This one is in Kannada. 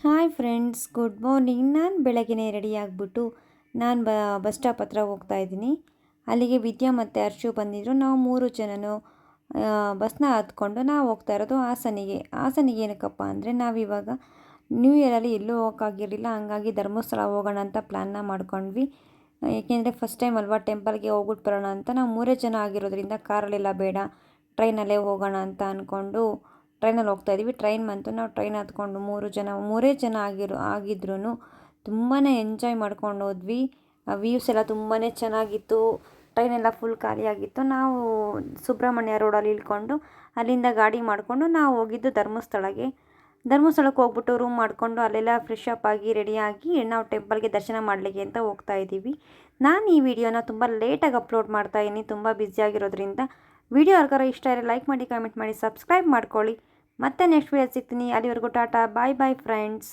Hi friends, good morning. ನಾನು ಬೆಳಗ್ಗೆನೇ ರೆಡಿ ಆಗಿಬಿಟ್ಟು ನಾನು ಬಸ್ ಸ್ಟಾಪ್ ಹತ್ರ ಹೋಗ್ತಾ ಇದ್ದೀನಿ. ಅಲ್ಲಿಗೆ ವಿದ್ಯಾ ಮತ್ತು ಹರ್ಷು ಬಂದಿದ್ದರು. ನಾವು 3 ಜನನು ಬಸ್ನ ಹತ್ಕೊಂಡು ನಾವು ಹೋಗ್ತಾ ಇರೋದು ಹಾಸನಿಗೆ. ಹಾಸನಿಗೆ ಏನಕ್ಕಪ್ಪ ಅಂದರೆ ನಾವಿವಾಗ ನ್ಯೂ ಇಯರಲ್ಲಿ ಎಲ್ಲೂ ಹೋಗೋಕ್ಕಾಗಿರಲಿಲ್ಲ. ಹಂಗಾಗಿ ಧರ್ಮಸ್ಥಳ ಹೋಗೋಣ ಅಂತ ಪ್ಲ್ಯಾನ್ನ ಮಾಡ್ಕೊಂಡ್ವಿ. ಏಕೆಂದರೆ ಫಸ್ಟ್ ಟೈಮ್ ಅಲ್ವಾ, ಟೆಂಪಲ್ಗೆ ಹೋಗ್ಬಿಟ್ಟು ಬರೋಣ ಅಂತ. ನಾವು 3 ಜನ ಆಗಿರೋದ್ರಿಂದ ಕಾರಲ್ಲೆಲ್ಲ ಬೇಡ, ಟ್ರೈನಲ್ಲೇ ಹೋಗೋಣ ಅಂತ ಅಂದ್ಕೊಂಡು ಟ್ರೈನಲ್ಲಿ ಹೋಗ್ತಾಯಿದ್ವಿ. ಟ್ರೈನ್ ಬಂತು, ನಾವು ಟ್ರೈನ್ ಹತ್ಕೊಂಡು 3 ಜನ ಆಗಿದ್ರೂ ತುಂಬಾ ಎಂಜಾಯ್ ಮಾಡ್ಕೊಂಡು ಹೋದ್ವಿ. ವ್ಯೂಸ್ ಎಲ್ಲ ತುಂಬಾ ಚೆನ್ನಾಗಿತ್ತು. ಟ್ರೈನೆಲ್ಲ ಫುಲ್ ಖಾಲಿಯಾಗಿತ್ತು. ನಾವು ಸುಬ್ರಹ್ಮಣ್ಯ ರೋಡಲ್ಲಿ ಇಳ್ಕೊಂಡು ಅಲ್ಲಿಂದ ಗಾಡಿ ಮಾಡಿಕೊಂಡು ನಾವು ಹೋಗಿದ್ದು ಧರ್ಮಸ್ಥಳಕ್ಕೆ ಹೋಗ್ಬಿಟ್ಟು ರೂಮ್ ಮಾಡಿಕೊಂಡು ಅಲ್ಲೆಲ್ಲ ಫ್ರೆಶ್ ಅಪ್ ಆಗಿ ರೆಡಿಯಾಗಿ ನಾವು ಟೆಂಪಲ್ಗೆ ದರ್ಶನ ಮಾಡಲಿಕ್ಕೆ ಅಂತ ಹೋಗ್ತಾ ಇದ್ದೀವಿ. ನಾನು ಈ ವಿಡಿಯೋನ ತುಂಬ ಲೇಟಾಗಿ ಅಪ್ಲೋಡ್ ಮಾಡ್ತಾಯಿದ್ದೀನಿ, ತುಂಬ ಬ್ಯುಸಿಯಾಗಿರೋದ್ರಿಂದ. ವಿಡಿಯೋ ಯಾರಿಗಾರ ಇಷ್ಟ ಇದ್ದರೆ ಲೈಕ್ ಮಾಡಿ, ಕಾಮೆಂಟ್ ಮಾಡಿ, ಸಬ್ಸ್ಕ್ರೈಬ್ ಮಾಡ್ಕೊಳ್ಳಿ. ಮತ್ತೆ ನೆಕ್ಸ್ಟ್ ವಿಡಿಯೋ ಸಿಗ್ತೀನಿ. ಅಲ್ಲಿವರೆಗೂ ಟಾಟಾ, ಬಾಯ್ ಬಾಯ್ ಫ್ರೆಂಡ್ಸ್.